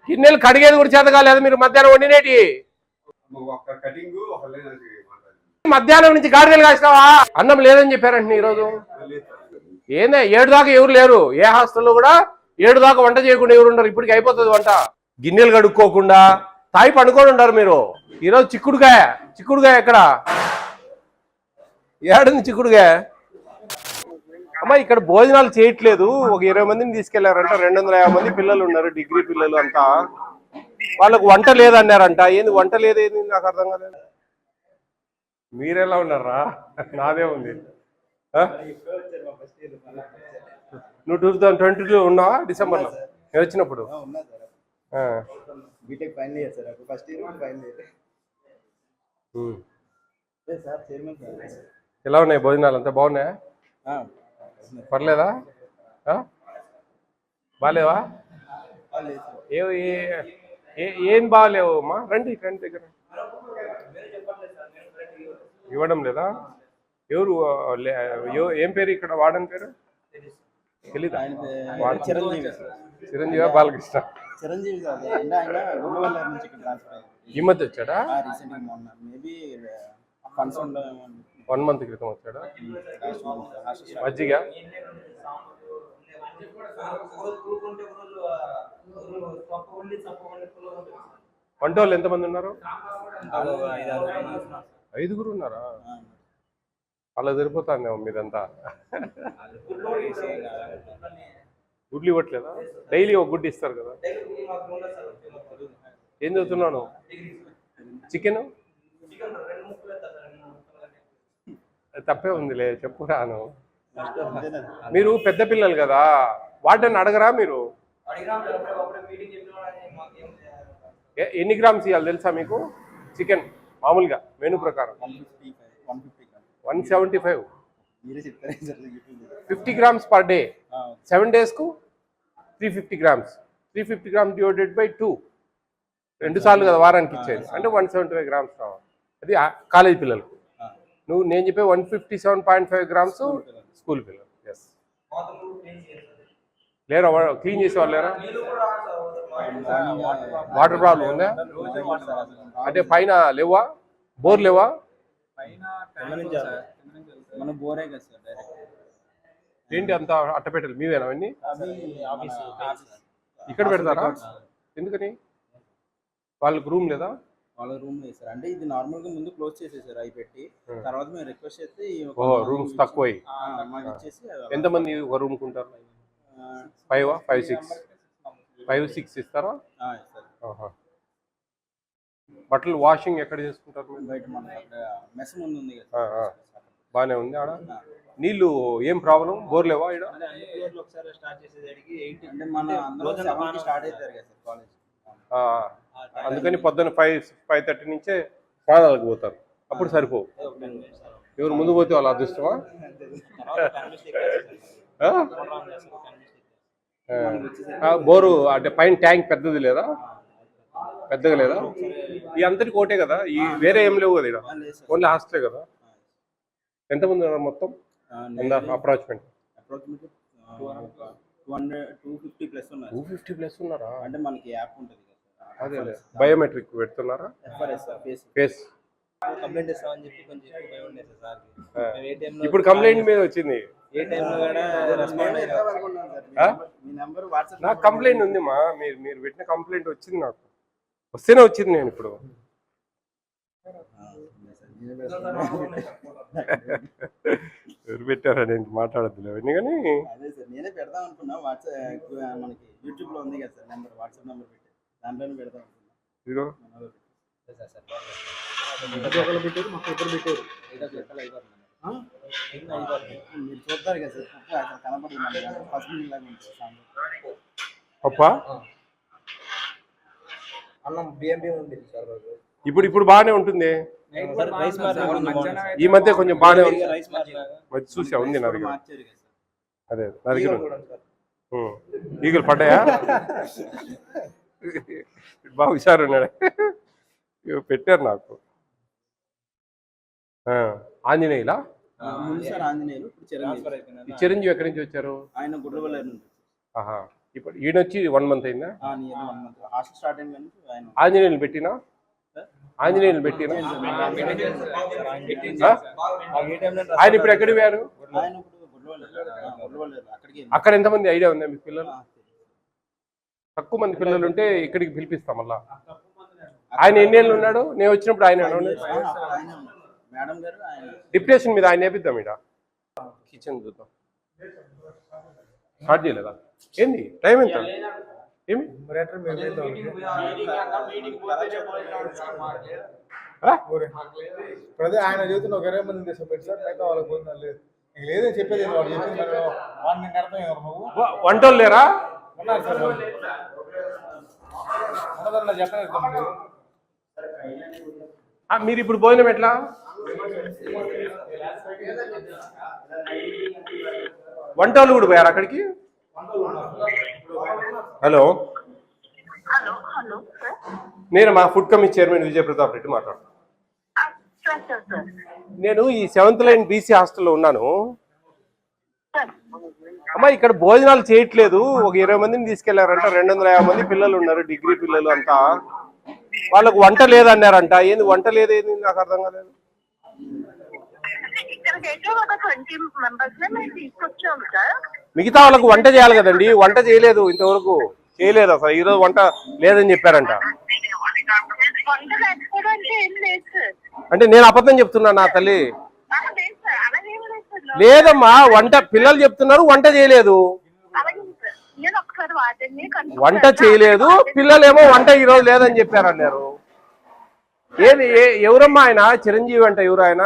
గిన్నెలు కడిగేది కూడా చేత కాలేదు మీరు మధ్యాహ్నం వండినేటి. మధ్యాహ్నం నుంచి గాడిదలు కాసినావా? అన్నం లేదని చెప్పారంటే ఈరోజు ఏందే 7 దాకా ఎవరు లేరు. ఏ హాస్టల్లో కూడా 7 దాకా వంట చేయకుండా ఎవరు ఉండరు. ఇప్పటికి అయిపోతుంది వంట. గిన్నెలు కడుక్కోకుండా తాయి పండుకొని ఉంటారు మీరు. ఈరోజు చిక్కుడుగాయ ఎక్కడ ఏడుంది చిక్కుడుగాయ? అమ్మా ఇక్కడ భోజనాలు చేయట్లేదు. ఒక 20 మందిని తీసుకెళ్లారంట. 250 మంది పిల్లలు ఉన్నారు, డిగ్రీ పిల్లలు అంతా. వాళ్ళకు వంట లేదన్నారంట. ఏంది వంట లేదేంది నాకు అర్థం కాలేదు. మీరెలా ఉన్నారా? నాదే ఉంది. నువ్వు 2022 ఉన్నావా? డిసెంబర్లో నేను వచ్చినప్పుడు. ఎలా ఉన్నాయి భోజనాలు? అంతా బాగున్నాయా? పర్లేదా? బాగాలేవా? ఏం బాగాలేవు అమ్మా. రండి దగ్గర. ఇవ్వడం లేదా? ఎవరు ఏం పేరు ఇక్కడ వాడని పేరు తెలీదా? చిరంజీవి బాలకృష్ణ ఈ మధ్య వచ్చాడా? 1 మంత్ క్రితం వచ్చాడా? మజ్జిగ వంట వాళ్ళు ఎంతమంది ఉన్నారు? 5 ఉన్నారా? అలా సరిపోతాందేమో మీదంతా. గుడ్లు ఇవ్వట్లేదా? డైలీ ఒక గుడ్డు ఇస్తారు కదా. ఏం చదువుతున్నాను? చికెన్ తప్పే ఉందిలే, చెప్పు రాను. మీరు పెద్ద పిల్లలు కదా, వాటిని అడగరా మీరు? ఎన్ని గ్రామ్స్ ఇవ్వాలి తెలుసా మీకు? చికెన్ మామూలుగా మెనూ ప్రకారం 175. 50 grams పర్ డే. 7 days కు 350 grams. 350 grams divided by 2. 2 సార్లు కదా వారానికి ఇచ్చేది. అంటే 175 grams రావాలి. అది కాలేజ్ పిల్లలకు. నేను చెప్పే 157.5 grams స్కూల్ పిల్లలు. ఎస్ లేరా? క్లీన్ చేసేవాళ్ళు లేరా? వాటర్ ప్రాబ్లం ఉందా? అంటే పైన లేవా? బోర్ లేవా? ఏంటి అంత అట్టపెట్టలు మీవేనా అవన్నీ? ఇక్కడ పెడతారా? ఎందుకని? వాళ్ళకి రూమ్ లేదా? వాళ్ళ రూమ్ లేదు సార్. అంటే ఇది నార్మల్ గా ముందు క్లోజ్ చేసేసారు అవి పెట్టి. తర్వాత మేము రిక్వెస్ట్ చేస్తే రూమ్స్ తక్కువ. ఎంతమంది ఒక రూమ్ కుంటారు? 5 6 ఇస్తారా? బట్టలు వాషింగ్ ఎక్కడ చేసుకుంటారు? బాగానే ఉంది ఆడ. నీళ్ళు ఏం ప్రాబ్లం? బోర్ లేవా ఈడ? అందుకని పొద్దున్న 5:30 నుంచే స్నానాలకు పోతారు. అప్పుడు సరిపోవు. ఎవరు ముందు పోతే వాళ్ళ అదృష్టమా? బోరు అంటే పైన ట్యాంక్ పెద్దది లేదా? పెద్దగా లేదా? ఈ అంతటి కోటే కదా, ఈ వేరే ఏం లేవు కదా ఇక్కడ? ఓన్లీ హాస్టలే కదా. ఎంతమంది ఉన్నారు మొత్తం? అప్రాక్సిమేట్ 250 ప్లస్ ఉన్నారా? అంటే మనకి యాప్ ఉంటుంది. అదే బయోమెట్రిక్ పెడుతున్నారా? ఫేస్ కంప్లైంట్ ఇస్తామని చెప్పి కొంచెం భయం ఉండేది సార్. ఇప్పుడు కంప్లైంట్ మీద వచ్చింది. ఏ టైంలో కూడా రెస్పాండ్ నాకు కంప్లైంట్ ఉంది మా. మీరు పెట్టిన కంప్లైంట్ వచ్చింది. నాకు వస్తేనే వచ్చింది. నేను ఇప్పుడు ఎవరు పెట్టారని మాట్లాడద్దులే అవన్నీ. కానీ నేనే పెడదాం అనుకున్నా. వాట్సాప్ మనకి యూట్యూబ్ లో ఉంది కదా సార్ నెంబర్, వాట్సాప్ నెంబర్ పెట్టి దాంట్లోనే పెడదాం అనుకున్నా. ఇదిగో మీరు చూస్తారు కదా సార్, కనపడుతుంది. పప్ప అన్నం బియ్యం ఉండేది సార్ రోజు. ఇప్పుడు బాగానే ఉంటుంది. ఈ మధ్య కొంచెం బాగానే ఉంది. చూసా ఉంది నా దగ్గర. అదే నా దగ్గర ఈగలు పడ్డాయా? బాగా హుషారు ఉన్నాడు. పెట్టారు నాకు. ఆంజనేయులా? చిరంజీవి ఎక్కడి నుంచి వచ్చారు? ఆయన గుర్రవల్లి నుంచి. ఆహా, ఇప్పుడు ఈయన వచ్చి 1 month అయిందా? నియర్ 1 month హాస్టల్ స్టార్ట్ అయిన కానీ ఆయన ఆంజనేయులు పెట్టినా ఆంజనేయులు పెట్టినా ఆయన ఇప్పుడు ఎక్కడికి పోయారు? ఆయన ఇప్పుడు గుడ్లవల్లి అక్కడికి అక్కడ ఎంతమంది ఐడియా ఉందా మీకు పిల్లలు? తక్కువ మంది పిల్లలు ఉంటే ఇక్కడికి పిలిపిస్తాం మళ్ళా. ఆయన ఎన్ని ఏళ్ళు ఉన్నాడు? నేను వచ్చినప్పుడు ఆయన మేడం గారు ఆయన డిప్రెషన్ మీద ఆయన నేపిద్దాం. ఇక్కడ కిచెన్ చూద్దాం. స్టార్ట్ చేయలేదా? ఏంది టైం ఎంత? ఏమి ఆయన చెబుతున్న ఒక 20 మంది పెట్టి సార్ అయితే వాళ్ళకి పోతున్నా లేదు లేదని చెప్పేది వాడు చెప్పింది వాడిని నీకు అర్థం నువ్వు వంటోళ్ళు లేరా? ఉన్నారు సార్ ఉన్నదన్నా చెప్పలేదు. మీరు ఇప్పుడు భోజనం ఎట్లా? వంటోళ్ళు కూడా పోయారు అక్కడికి? హలో, నేను మా food committee chairman Vijay Pratap Reddy మాట్లాడుతున్నాను. నేను ఈ 7th లైన్ బీసీ హాస్టల్లో ఉన్నాను. అమ్మా ఇక్కడ భోజనాలు చేయట్లేదు. ఒక 20 మందిని తీసుకెళ్లారంట. 250 మంది పిల్లలు ఉన్నారు, డిగ్రీ పిల్లలు అంతా. వాళ్ళకు వంట లేదన్నారంట. ఏంది వంట లేదేంది నాకు అర్థం కాలేదు. మిగతా వాళ్ళకు వంట చేయాలి కదండి. వంట చేయలేదు, ఇంతవరకు చేయలేదు అసలు. ఈరోజు వంట లేదని చెప్పారంట. అంటే నేను అబద్ధం చెప్తున్నా నా తల్లి? లేదమ్మా, వంట పిల్లలు చెప్తున్నారు వంట చేయలేదు. వంట చేయలేదు పిల్లలేమో వంట ఈరోజు లేదని చెప్పారన్నారు. ఏది ఎవరమ్మా ఆయన? చిరంజీవి అంట. ఎవరు ఆయన?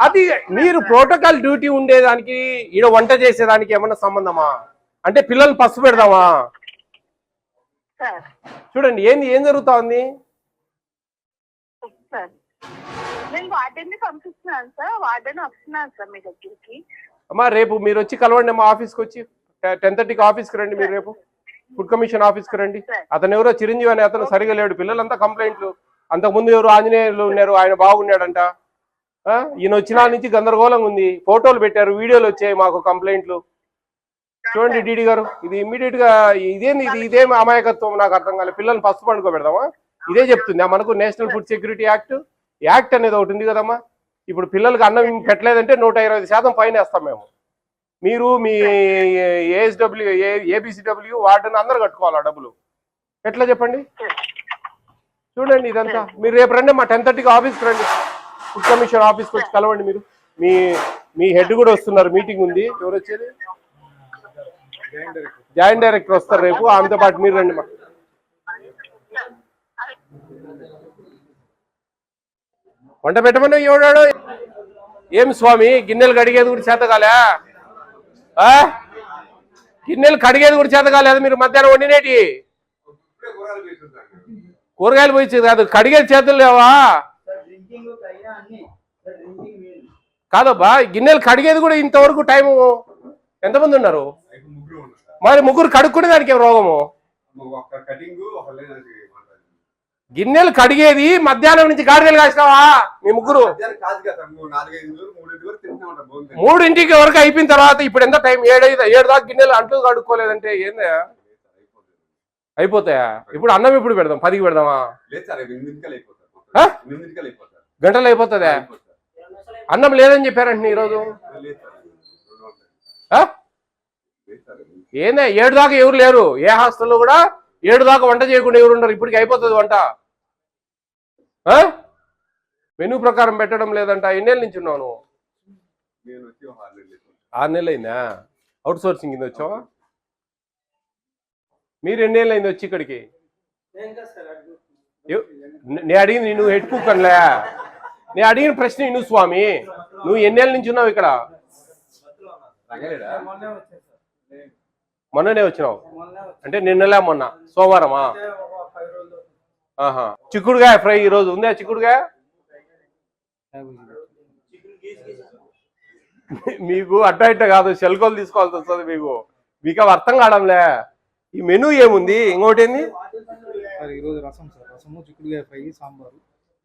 అది మీరు ప్రోటోకాల్ డ్యూటీ ఉండేదానికి ఈడ వంట చేసేదానికి ఏమన్నా సంబంధమా? అంటే పిల్లలు పసు పెడదామా? చూడండి ఏం జరుగుతా ఉంది. అమ్మా రేపు మీరు వచ్చి కలవండి అమ్మా ఆఫీస్కి వచ్చి. 10:30కి ఆఫీస్కి రండి మీరు. రేపు ఫుడ్ కమిషన్ ఆఫీస్కి రండి. అతను ఎవరో చిరంజీవి అనే అతను సరిగా లేడు. పిల్లలంతా కంప్లైంట్లు. అంతకుముందు ఎవరు ఆంజనేయులు ఉన్నారు, ఆయన బాగున్నాడంట. ఈయన వచ్చిన నుంచి గందరగోళంగా ఉంది. ఫోటోలు పెట్టారు, వీడియోలు వచ్చాయి మాకు కంప్లైంట్లు. చూడండి డీడీ గారు, ఇది ఇమ్మీడియట్ గా ఇదేం అమాయకత్వం నాకు అర్థం కాలేదు. పిల్లల్ని ఫస్ట్ పండుకోబెడదామా? ఇదే చెప్తుంది మనకు నేషనల్ ఫుడ్ సెక్యూరిటీ యాక్ట్ అనేది ఒకటి ఉంది కదమ్మా. ఇప్పుడు పిల్లలకి అన్నం పెట్టలేదంటే 120% ఫైన్ వేస్తాం మేము. మీరు మీ ఏఎస్డబ్ల్యూ ఏబిసిడబ్ల్యూ వార్డెన్ అందరు కట్టుకోవాలా డబ్బులు. ఎట్లా చెప్పండి? చూడండి ఇదంతా. మీరు రేపు రండి మా 10:30కి ఆఫీస్కి రండి. ఫుడ్ కమిషన్ ఆఫీస్కి వచ్చి కలవండి మీరు. మీ హెడ్ కూడా వస్తున్నారు, మీటింగ్ ఉంది. ఎవరు వచ్చేది? జాయింట్ డైరెక్టర్ వస్తారు రేపు. ఆమెతో పాటు మీరు రండి. మా వంట పెట్టమని ఎవడాడు? ఏం స్వామి గిన్నెలు కడిగేది కూడా చేత కాలే? గిన్నెలు కడిగేది కూడా చేత కాలేదు. మీరు మధ్యాహ్నం వండినేటి కూరగాయలు పోయి కాదు, కడిగేది చేతులు లేవా? కాదబ్బా, గిన్నెలు కడిగేది కూడా ఇంతవరకు టైము. ఎంతమంది ఉన్నారు? మరి ముగ్గురు కడుక్కునే దానికి ఏం రోగము? గిన్నెలు కడిగేది మధ్యాహ్నం నుంచి గాడిదలు కాసినావా మీ ముగ్గురు? 3ంటికి వరకు అయిపోయిన తర్వాత ఇప్పుడు ఎంత టైం? 7 దాకా గిన్నెలు అంట్లు కడుక్కోలేదంటే ఏందా? అయిపోతాయా? ఇప్పుడు అన్నం ఎప్పుడు పెడదాం? 10కి పెడదామా? గంటలు అయిపోతుందా? అన్నం లేదని చెప్పారంటే ఈరోజు ఏందా? 7 దాకా ఎవరు లేరు. ఏ హాస్టల్లో కూడా 7 దాకా వంట చేయకుండా ఎవరు ఉండరు. ఇప్పటికి అయిపోతుంది వంట. మెనూ ప్రకారం పెట్టడం లేదంట. ఎన్నేళ్ళ నుంచి ఉన్నావు నువ్వు? 6 నెలలు అయిందా? అవుట్ సోర్సింగ్ కింద వచ్చావా? మీరు ఎన్నేళ్ళు అయింది వచ్చి ఇక్కడికి? నేను అడిగింది నువ్వు హెడ్ కుక్ అనలే. నేను అడిగిన ప్రశ్న ఇను స్వామి. నువ్వు ఎన్నేళ్ళ నుంచి ఉన్నావు ఇక్కడ? మొన్ననే వచ్చినావు అంటే నిన్నలే మొన్న సోమవారమా? చిక్కుడుగాయ ఫ్రై ఈరోజు ఉందా? చిక్కుడుగాయ మీకు అట్ట ఇట్ట కాదు, సెల్కోలు తీసుకోవాల్సి వస్తుంది మీకు అవి అర్థం కావడంలే. ఈ మెనూ ఏముంది? ఇంకోటి ఏంది? ఈరోజు రసం సార్, రసము, చిక్కుడుగాయ fry, sambar,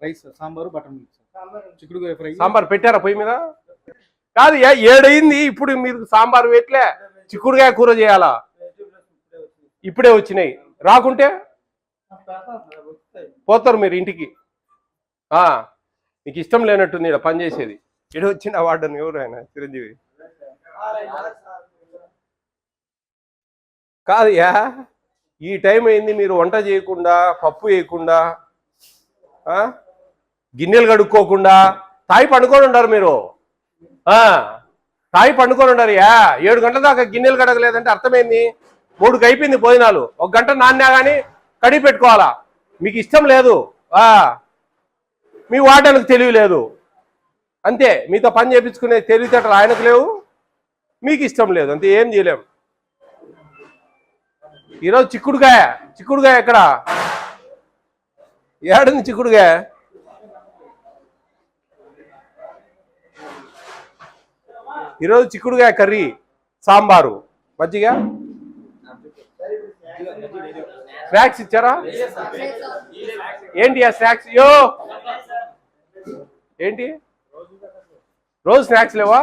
rice, sambar, butter milk, చిక్కుడుగాయ ఫ్రై. సాంబార్ పెట్టారా పొయ్యి మీద? కాదు 7 అయింది, ఇప్పుడు మీరు సాంబార్ వేట్లే, చిక్కుడుకాయ కూర చేయాలా? ఇప్పుడే వచ్చినాయి. రాకుంటే పోతారు మీరు ఇంటికి. మీకు ఇష్టం లేనట్టుంది ఇక్కడ పని చేసేది. ఇక్కడ వచ్చిన వార్డన్ ఎవరు ఆయన? చిరంజీవి కాదు. ఈ టైం అయింది, మీరు వంట చేయకుండా, పప్పు వేయకుండా, గిన్నెలు కడుక్కోకుండా తాయి పండుకొని ఉంటారు మీరు. తాయి పండుకొని ఉంటారు. 7 గంటల దాకా గిన్నెలు కడగలేదంటే అర్థమైంది. 3కి అయిపోయింది భోజనాలు. 1 గంట నాన్నా కానీ కడిగి పెట్టుకోవాలా. మీకు ఇష్టం లేదు, మీ వార్డెన్కి తెలివి లేదు, అంతే. మీతో పని చేయించుకునే తెలివితేటలు ఆయనకు లేవు, మీకు ఇష్టం లేదు, అంతే. ఏం చేయలేం. ఈరోజు చిక్కుడుకాయ ఎక్కడ? ఏడుంది చిక్కుడుకాయ? ఈరోజు చిక్కుడుకాయ కర్రీ, సాంబారు, మజ్జిగ. స్నాక్స్ ఇచ్చారా? ఏంటి ఆ స్నాక్స్? ఏంటి రోజు స్నాక్స్ లేవా?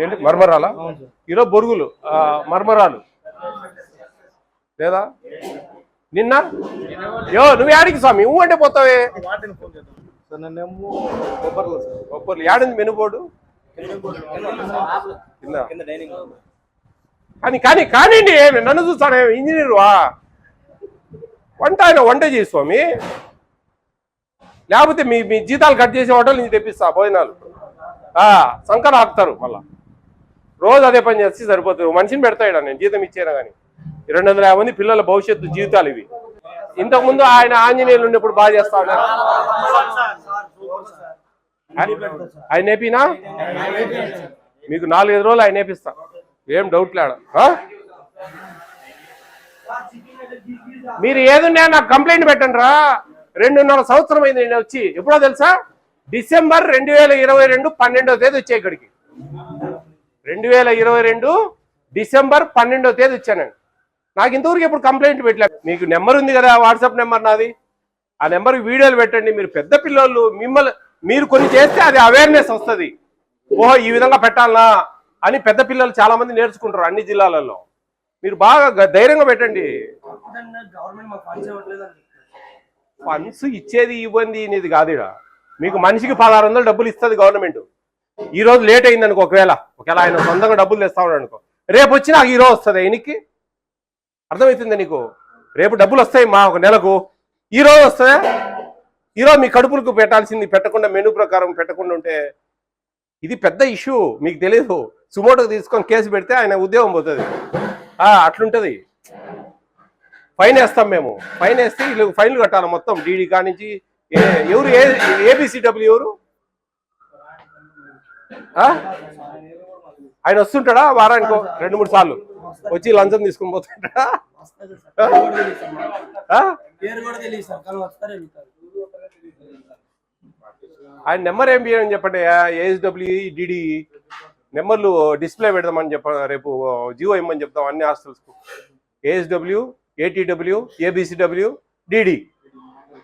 ఏంటి మర్మరాలా? ఈరోజు బొరుగులు, మర్మరాలు లేదా? నిన్న నువ్వు యాడికి స్వామి అంటే పోతావే? బొబ్బర్లు యాడింది మెను బోర్డు? కానీ కానివ్వండి, నన్ను చూస్తాను ఇంజనీర్ ఆయన వంట చేయి స్వామి. లేకపోతే మీ జీతాలు కట్ చేసే హోటల్ నుంచి తెప్పిస్తా భోజనాలు. సంకర ఆపుతారు మళ్ళా. రోజు అదే పని చేస్తే సరిపోతుంది. మనిషిని పెడతాడు నేను జీతం ఇచ్చేనా కానీ. 250 మంది పిల్లల భవిష్యత్తు జీవితాలు ఇవి. ఇంతకుముందు ఆయన ఆంజనేయులు ఉన్నప్పుడు బాగా చేస్తా ఉన్నారు. ఆయన నేపినా మీకు 4-5 రోజులు ఆయన నేపిస్తా, ఏం డౌట్ లేడ. మీరు ఏదున్నా నాకు కంప్లైంట్ పెట్టండి రా. 2.5 సంవత్సరం అయింది నేను వచ్చి. ఎప్పుడో తెలుసా? డిసెంబర్ 2022 12వ తేదీ వచ్చాయి ఇక్కడికి. 2022 డిసెంబర్ 12వ తేదీ వచ్చానండి. నాకు ఇంతవరకు ఎప్పుడు కంప్లైంట్ పెట్టలేదు. మీకు నెంబర్ ఉంది కదా, వాట్సాప్ నెంబర్ నాది. ఆ నెంబర్కి వీడియోలు పెట్టండి. మీరు పెద్ద పిల్లలు, మీరు కొన్ని చేస్తే అది అవేర్నెస్ వస్తుంది. ఓహో ఈ విధంగా పెట్టాలనా అని పెద్ద పిల్లలు చాలా మంది నేర్చుకుంటారు అన్ని జిల్లాలలో. మీరు బాగా ధైర్యంగా పెట్టండి. ఫండ్స్ ఇచ్చేది ఇవ్వండి అనేది కాదు. మీకు మనిషికి 1600 డబ్బులు ఇస్తుంది గవర్నమెంట్. ఈ రోజు లేట్ అయింది అనుకో, ఒకవేళ ఆయన సొంతంగా డబ్బులు తెస్తా ఉన్నాడు అనుకో, రేపు వచ్చి నాకు ఈరోజు వస్తుంది. ఆయనకి అర్థమవుతుంది నీకు? రేపు డబ్బులు వస్తాయి మా ఒక నెలకు, ఈరోజు వస్తాయా? ఈరోజు మీ కడుపులకు పెట్టాల్సింది పెట్టకుండా, మెనూ ప్రకారం పెట్టకుండా ఉంటే ఇది పెద్ద ఇష్యూ. మీకు తెలియదు. సుమోటోకి తీసుకొని కేసు పెడితే ఆయన ఉద్యోగం పోతుంది. అట్లుంటుంది. ఫైన్ వేస్తాం మేము. ఫైన్ వేస్తే వీళ్ళు ఫైన్లు కట్టాలి మొత్తం. డీడీ కానించి ఎవరు ఏబిసిడబ్ల్యూ ఎవరు ఆయన వస్తుంటాడా? వారానికి 2-3 సార్లు వచ్చి లంచం తీసుకుని పోతుంటాడా? ఆయన నెంబర్ ఏం బియ్యం చెప్పండి. ఏఎస్డబ్ల్యూ డిడి నెంబర్లు డిస్ప్లే పెడదామని రేపు జియో ఇమ్మని చెప్తాం అన్ని హాస్టల్స్కు. ఏఎస్డబ్ల్యూ, ఏటీడబ్ల్యూ, ఏబిసిడబ్ల్యూ, డిడి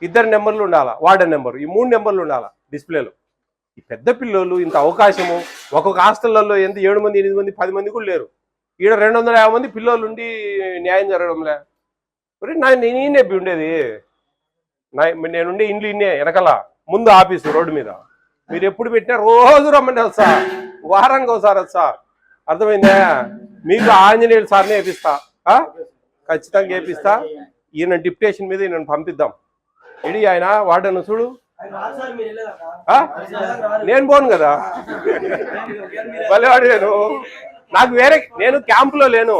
2 నెంబర్లు ఉండాలా. వార్డెన్ నెంబర్, ఈ 3 నెంబర్లు ఉండాలా డిస్ప్లేలో. ఈ పెద్ద పిల్లలు ఇంత అవకాశము ఒక్కొక్క హాస్టళ్లలో ఎంత 7 మంది, 8 మంది, 10 మంది కూడా లేరు. ఈడ 250 మంది పిల్లలు ఉండి న్యాయం జరగడంలే. నేనే ఉండేది, నేనుండే ఇండ్లు ఇన్నే వెనకాల, ముందు ఆఫీసు రోడ్డు మీద. మీరు ఎప్పుడు పెట్టినా రోజు రమ్మంటే వస్తా, వారానికి ఒకసారి వస్తా. అర్థమైందా? మీకు ఆంజనేయులు సార్ని వేపిస్తా, ఖచ్చితంగా వేపిస్తా. ఈయన డిప్యుటేషన్ మీద ఈయన పంపిద్దాం. ఇడి ఆయన వార్డెన్ చూడు. నేను పోను కదా, భలేవాడు. నాకు వేరే, నేను క్యాంపులో లేను,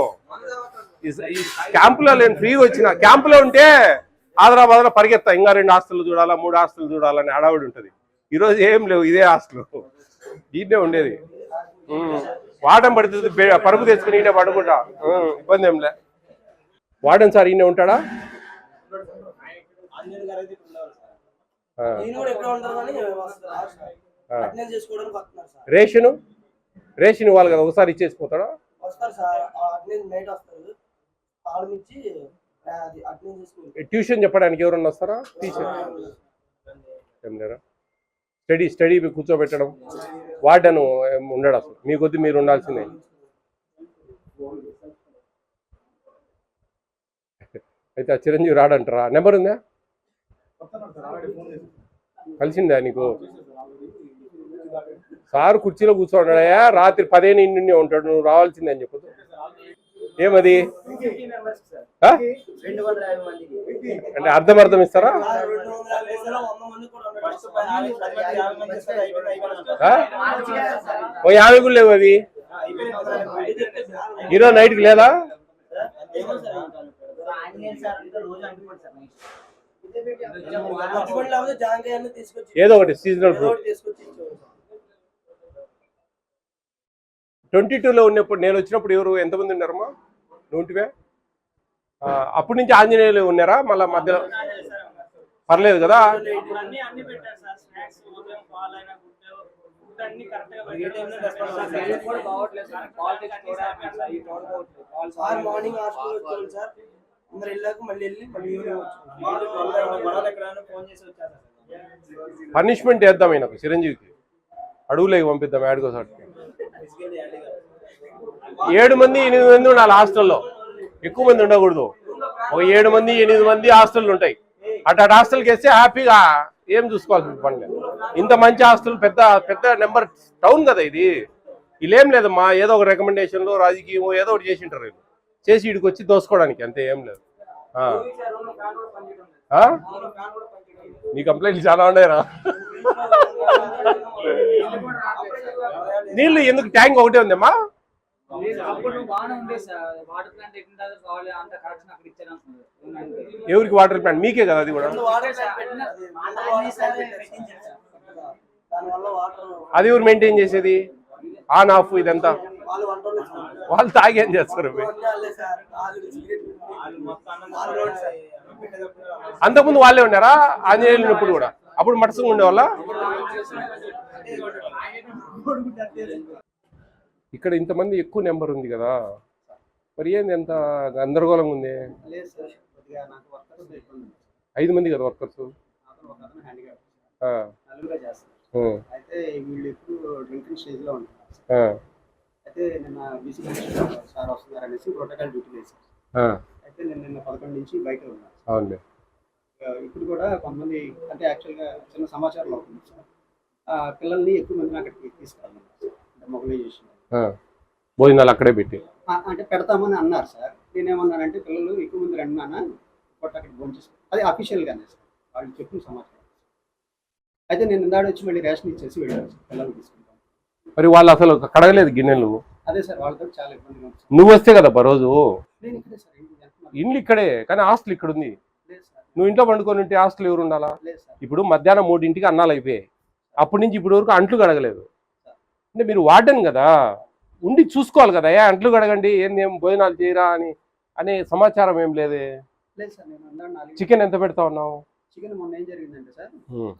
ఫ్రీగా వచ్చిన. క్యాంపులో ఉంటే ఆదరాబాద్లో పరిగెత్తా, ఇంకా 2 హాస్టల్ చూడాలా, 3 హాస్టల్ చూడాలని హడావుడి ఉంటుంది. ఈరోజు ఏం లేవు, ఇదే హాస్టల్, దీన్నే ఉండేది. వార్డెన్ పడుతుంది, పరుపు తెచ్చుకుని ఈయన పడుకుంటా, ఇబ్బంది ఏం లే. వార్డెన్ సార్ ఈయన ఉంటాడా? రేషన్ ఇవ్వాలి కదా, ఒకసారి ఇచ్చేసిపోతాడా? ట్యూషన్ చెప్పడానికి ఎవరన్నా వస్తారా? టీచర్ ఏం లేరా? స్టడీ కూర్చోబెట్టడం వార్డెన్ ఉండడు అసలు మీ కొద్ది మీరు ఉండాల్సిందే. అయితే ఆ చిరంజీవి రాడంటారా? నెంబర్ ఉందా? కలిసిందా నీకు? సార్ కుర్చీలో కూర్చోండాయా రాత్రి 10 ఉంటాడు, నువ్వు రావాల్సిందే అని చెప్పదు. ఏమది అంటే అర్థం ఇస్తారా? ఓ 50 కూడా లేవు అవి. ఈరోజు నైట్కి లేదా? ఏదో ఒకటి సీజనల్ ఫ్రూట్. 22లో ఉన్నప్పుడు నేను వచ్చినప్పుడు ఎవరు ఎంతమంది ఉన్నారమ్మా? నువ్వుంటివే అప్పటి నుంచి ఆంజనేయులు ఉన్నారా? మళ్ళీ మధ్యలో పర్లేదు కదా? పనిష్మెంట్ వేద్దాం ఆయనకు, చిరంజీవికి అడుగులేకి పంపిద్దాం. యాడ్కోసారి 7 మంది 8 మంది ఉండాలి హాస్టల్లో, ఎక్కువ మంది ఉండకూడదు. ఒక 7 మంది 8 మంది హాస్టల్ ఉంటాయి. అటు హాస్టల్కి వేస్తే హ్యాపీగా ఏం చూసుకోవాల్సిన పని లేదు. ఇంత మంచి హాస్టల్, పెద్ద నెంబర్ టౌన్ కదా ఇది. వీళ్ళేం లేదమ్మా, ఏదో ఒక రికమెండేషన్లో రాజకీయం ఏదో ఒకటి చేసి ఉంటారు వీళ్ళు, చేసి ఇడికి వచ్చి దోసుకోవడానికి, అంతే, ఏం లేదు. నీ కంప్లైంట్లు చాలా ఉన్నాయిరా. నీళ్ళు ఎందుకు? ట్యాంక్ ఒకటే ఉందమ్మా. ఎవరికి వాటర్ ప్లాంట్? మీకే కదా అది కూడా. అది ఎవరు మెయింటైన్ చేసేది? ఆన్ ఆఫ్ ఇదంతా వాళ్ళు తాగి ఏం చేస్తారు? అంతకుముందు వాళ్ళే ఉన్నారా ఆంజనేయులు ఉన్నప్పుడు కూడా? అప్పుడు మటసంగా ఉండేవాళ్ళ? ఇక్కడ ఇంతమంది ఎక్కువ నెంబర్ ఉంది కదా, మరి ఏంది ఎంత గందరగోళంగా ఉంది? 5 మంది కదా వర్కర్స్. అయితే వీళ్ళు ఎప్పుడు డ్రింకింగ్ స్టేజ్ లో ఉంటారు. అయితే నిన్న బీసీ సార్ వస్తున్నారు అనేసి ప్రోటోకాల్ డ్యూటీ వేశారు. అయితే నేను నిన్న 11 నుంచి బయట ఉన్నాను. అవును. ఇప్పుడు కూడా కొంతమంది అంటే యాక్చువల్గా చిన్న సమాచారం అవుతుంది సార్, పిల్లల్ని ఎక్కువ మందిని అక్కడికి తీసుకురావాలి మొబిలైజేషన్, భోజనాలు అక్కడే పెట్టి అంటే పెడతామని అన్నారు సార్. నేనేమన్నానంటే పిల్లలు ఎక్కువ మంది రండినా కొట్ట అక్కడికి భోంచేస్తారు, అది అఫీషియల్గానే సార్ వాళ్ళు చెప్పిన సమాచారం. అయితే నేను ఇందాడు వచ్చి మళ్ళీ రేషన్ ఇచ్చేసి వెళ్ళాను సార్, పిల్లలు తీసుకుంటాను. మరి వాళ్ళు అసలు కడగలేదు గిన్నెలు? అదే సార్, వాళ్ళతో చాలా ఇబ్బందిగా ఉంది. నువ్వు వస్తే కదా రోజు? నేను ఇక్కడే సార్, ఇల్లు ఇక్కడే కానీ హాస్టల్ ఇక్కడ ఉంది. నువ్వు ఇంట్లో పండుకొని ఉంటే హాస్టల్ ఎవరు ఉండాలా? ఇప్పుడు మధ్యాహ్నం 3ంటికి అన్నాలు అయిపోయాయి, అప్పటి నుంచి ఇప్పటి వరకు అంట్లు కడగలేదు. అంటే మీరు వార్డెన్ కదా, ఉండి చూసుకోవాలి కదా, అంట్లు కడగండి, ఏం భోజనాలు చేయరా అనే సమాచారం ఏం లేదే. చికెన్ ఎంత పెడతా ఉన్నావు? చికెన్ మొన్న ఏం జరిగిందంటే సార్,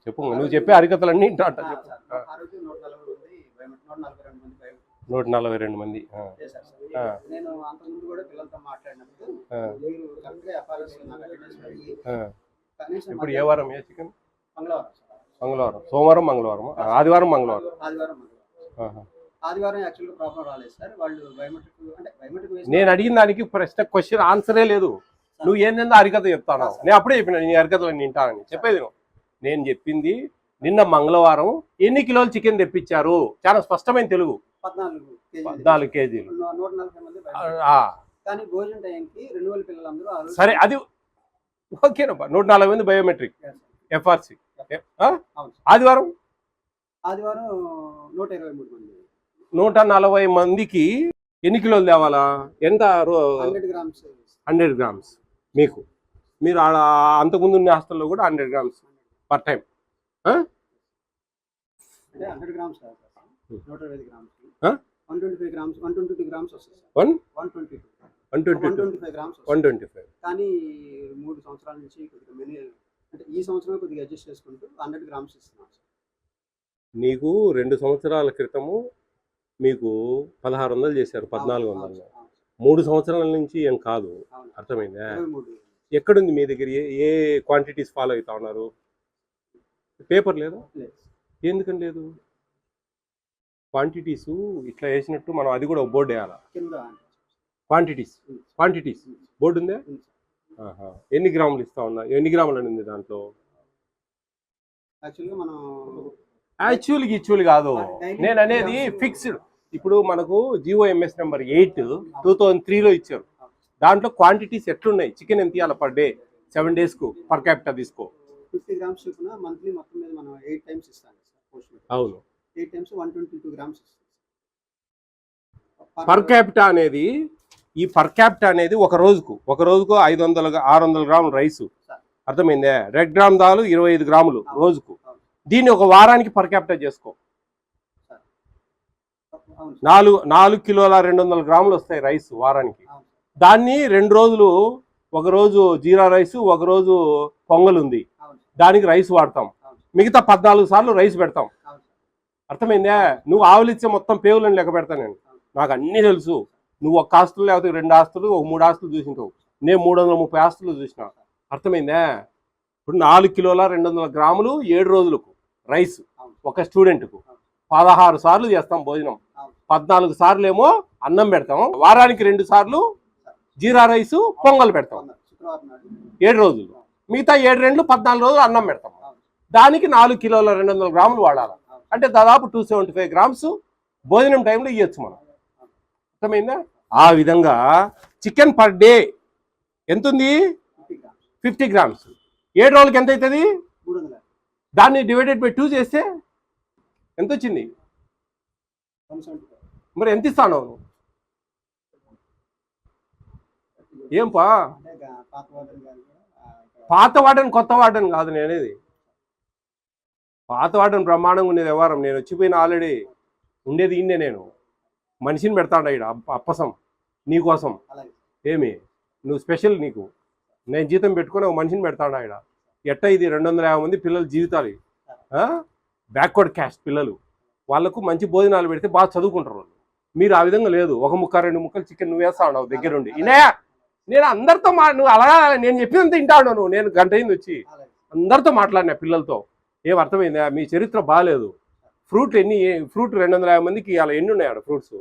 చెప్పు, నువ్వు చెప్పే హరికథలన్నీ ఇంటా. 142 మంది. నేను అంతకుముందు కూడా పిల్లలతో మాట్లాడినప్పుడు మీరు కరెక్ట్గా ఎఫ్ఆర్ఎస్ ఇప్పుడు ఏ వారం? ఏ చికెన్? మంగళవారం, సోమవారం, మంగళవారం, ఆదివారం, మంగళవారం. ఆదివారం యాక్చువల్గా ప్రాబ్లం రాలేదు సార్, వాళ్ళు బయోమెట్రిక్ అంటే బయోమెట్రిక్. నేను అడిగిన దానికి క్వశ్చన్ ఆన్సరే లేదు. నువ్వు ఏంటంటే హరికథ చెప్తాను. నేను అప్పుడే చెప్పిన నీ హరికథలు వింటానని. చెప్పేది నేను చెప్పింది నిన్న మంగళవారం ఎన్ని కిలోలు చికెన్ తెప్పించారు? చాలా స్పష్టమైన తెలుగు. 14 కేజీలు. 140 మంది. కానీ భోజనం టైంకి 2000 పిల్లలందరూ. సరే, అది ఓకేనప్పా. 140 మంది బయోమెట్రిక్ ఎఫ్ఆర్సి. ఆదివారం 123 మంది. 140 మందికి ఎన్ని కిలోలు తేవాలా? ఎంత? 100 గ్రామ్స్. మీరు అంతకుముందు ఉన్న హాస్టల్లో కూడా 100 గ్రామ్స్ పర్ టైం. అంటే 100 గ్రామ్స్ 125 గ్రామ్స్ 125 గ్రామ్స్ 122 గ్రామ్స్ వస్తుంది సార్. 125 గ్రామ్స్ 125. కానీ 3 సంవత్సరాల నుంచి కొద్దిగా మెనీ అంటే ఈ సంవత్సరం కొద్దిగా అడ్జస్ట్ చేసుకుంటూ 100 గ్రామ్స్ ఇస్తున్నాం సార్. నీకు 2 సంవత్సరాల క్రితము మీకు 1600 చేశారు, 1400. 3 సంవత్సరాల నుంచి ఏం కాదు, అర్థమైందా? ఎక్కడుంది మీ దగ్గర? ఏ క్వాంటిటీస్ ఫాలో అవుతా ఉన్నారు? పేపర్ లేదా? ఎందుకని లేదు? క్వాంటిటీస్ ఇట్లా వేసినట్టు మనం అది కూడా బోర్డు వేయాలా? కింద క్వాంటిటీస్ బోర్డు ఉందా? ఆహా. ఎన్ని గ్రాములు ఇస్తా ఉన్నా? ఎన్ని గ్రాములు అని ఉంది దాంట్లో? యాక్చువల్గా మనం యాక్చువల్ కాదు, నేను అనేది ఫిక్స్డ్. ఇప్పుడు మనకు GOMS నెంబర్ 8 2003లో ఇచ్చారు. దాంట్లో క్వాంటిటీస్ ఎట్లున్నాయి? చికెన్ ఎంత ఇవ్వాలి పర్ డే 7 డేస్కు పర్ క్యాపిటల్ తీసుకో. 50 grams చొప్పున మంత్లీ మొత్తం మీద మనం 8 times ఇస్తాం సార్ పోస్ట్. అవును, 8 times 122 grams ఇస్తాం పర్ క్యాపిటా అనేది. ఈ పర్ క్యాపిటా అనేది ఒక రోజుకు 500-600 గ్రాములు రైసు, అర్థమైందే? రెడ్ గ్రామ్ దాలు 25 గ్రాములు రోజుకు. దీన్ని ఒక వారానికి పర్ క్యాపిటా చేసుకో. 4 కిలోల 200 గ్రాములు వస్తాయి రైస్ వారానికి. దాన్ని 2 రోజులు, ఒక రోజు జీరా రైసు, ఒక రోజు పొంగల్ ఉంది, దానికి రైస్ వాడతాం. మిగతా 14 సార్లు రైస్ పెడతాం, అర్థమైందా? నువ్వు ఆవులిచ్చే మొత్తం పేవులను లెక్క పెడతా నేను, నాకు అన్నీ తెలుసు. నువ్వు ఒక ఆస్తులు లేకపోతే 2 ఆస్తులు, ఒక 3 ఆస్తులు చూసింటావు, నేను 330 ఆస్తులు చూసిన, అర్థమైందా? ఇప్పుడు 4 కిలోల 200 గ్రాములు 7 రోజులకు రైస్ ఒక స్టూడెంట్కు. 16 సార్లు చేస్తాం భోజనం, 14 సార్లు ఏమో అన్నం పెడతాం, వారానికి 2 సార్లు జీరా రైసు పొంగల్ పెడతాం 7 రోజులు. మిగతా 7 14 రోజులు అన్నం పెడతాం. దానికి 4 కిలోల 200 గ్రాములు వాడాలి, అంటే దాదాపు 275 గ్రామ్స్ భోజనం టైంలో ఇవ్వచ్చు మనం, అర్థమైందా? ఆ విధంగా చికెన్ పర్ డే ఎంత ఉంది? 50 గ్రామ్స్. 7 రోజులకి ఎంత అవుతుంది? 300. దాన్ని డివైడెడ్ బై 2 చేస్తే ఎంత వచ్చింది? 175. మరి ఎంత ఇస్తాను? ఏంపా అంటే పాత వాటర్ గారు పాత వాడని కొత్త వాడని కాదు నేను అనేది. పాత వాడని బ్రహ్మాండంగా ఉండేది వ్యవహారం. నేను వచ్చిపోయిన ఆల్రెడీ ఉండేది ఇన్నే. నేను మనిషిని పెడతాడు ఇక్కడ అప్పసం నీకోసం. అలాగే ఏమి నువ్వు స్పెషల్, నీకు నేను జీతం పెట్టుకుని ఒక మనిషిని పెడతాడు ఆయన. ఎట్ట ఇది 250 మంది పిల్లల జీవితాలు, బ్యాక్వర్డ్ క్యాస్ట్ పిల్లలు, వాళ్ళకు మంచి భోజనాలు పెడితే బాగా చదువుకుంటారు వాళ్ళు. మీరు ఆ విధంగా లేదు, 1 ముక్క 2 ముక్కలు చికెన్ నువ్వు వేస్తా ఉన్నావు దగ్గరుండి. ఇనే నేను అందరితో నువ్వు అలాగా నేను చెప్పినంత తింటా ఉన్నావు నువ్వు. నేను గంట అయింది వచ్చి అందరితో మాట్లాడినా పిల్లలతో. ఏం అర్థమైందా? మీ చరిత్ర బాగాలేదు. ఫ్రూట్ 250 మందికి అలా ఎన్ని ఉన్నాయి ఆడ ఫ్రూట్స్?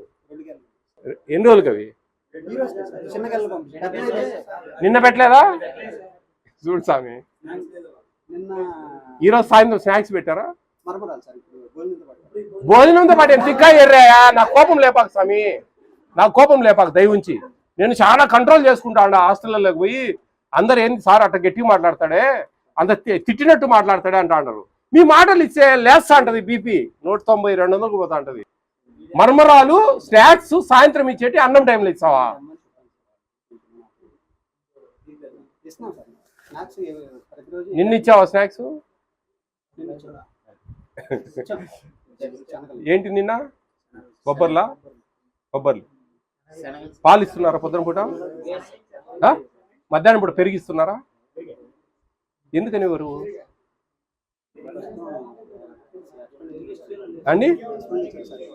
ఎన్ని రోజులకి అవి? నిన్న పెట్టలేదా? చూడు స్వామి, ఈరోజు సాయంత్రం స్నాక్స్ పెట్టారా? భోజనంతో పాటు తిక్కా ఎర్రాయా? నాకు కోపం లేపాక స్వామి, నాకు కోపం లేపాక దయవుంచి. నేను చాలా కంట్రోల్ చేసుకుంటా హాస్టల్లోకి పోయి. అందరు ఏంది సార్ అట్ట గట్టిగా మాట్లాడతాడే, అంత తిట్టినట్టు మాట్లాడతాడే అంటా అంటారు. మీ మాటలు ఇచ్చే లేస్తా అంటది బీపీ 190-200 పోతా అంటది. మర్మరాలు స్నాక్స్ సాయంత్రం ఇచ్చేటి, అన్నం టైంలో ఇస్తావా? నిన్న ఇచ్చావా స్నాక్స్? ఏంటి నిన్న? బొబ్బర్లు పాలు ఇస్తున్నారా పొద్దున పూట? మధ్యాహ్నం పూట పెరిగిస్తున్నారా? ఎందుకని ఎవరు అండి?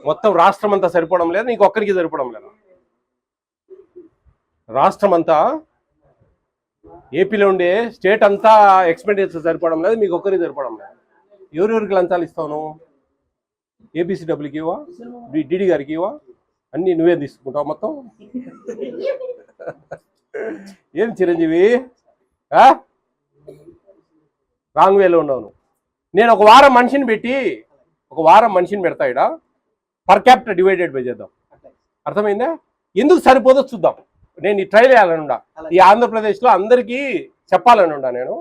మొత్తం రాష్ట్రం అంతా సరిపోవడం లేదా? నీకు ఒక్కరికి సరిపోవడం లేదా? రాష్ట్రం అంతా, ఏపీలో ఉండే స్టేట్ అంతా ఎక్స్పెండిచర్ సరిపోవడం లేదు, మీకు ఒక్కరికి సరిపోవడం లేదు. ఎవరెవరికి లంచాలు ఇస్తావు? ABCWకి ఇవా? DD గారికి ఇవా? అన్నీ నువ్వే తీసుకుంటావు మొత్తం. ఏం చిరంజీవి, రాంగ్ వేలో ఉన్నావు. నేను ఒక వారం మనిషిని పెడతా ఇక్కడ, పర్ క్యాపిటల్ డివైడెడ్ బై చేద్దాం, అర్థమైందా? ఎందుకు సరిపోదో చూద్దాం. నేను ఈ ట్రైల్ వేయాలని ఉండా, ఈ ఆంధ్రప్రదేశ్లో అందరికీ చెప్పాలని ఉండా నేను.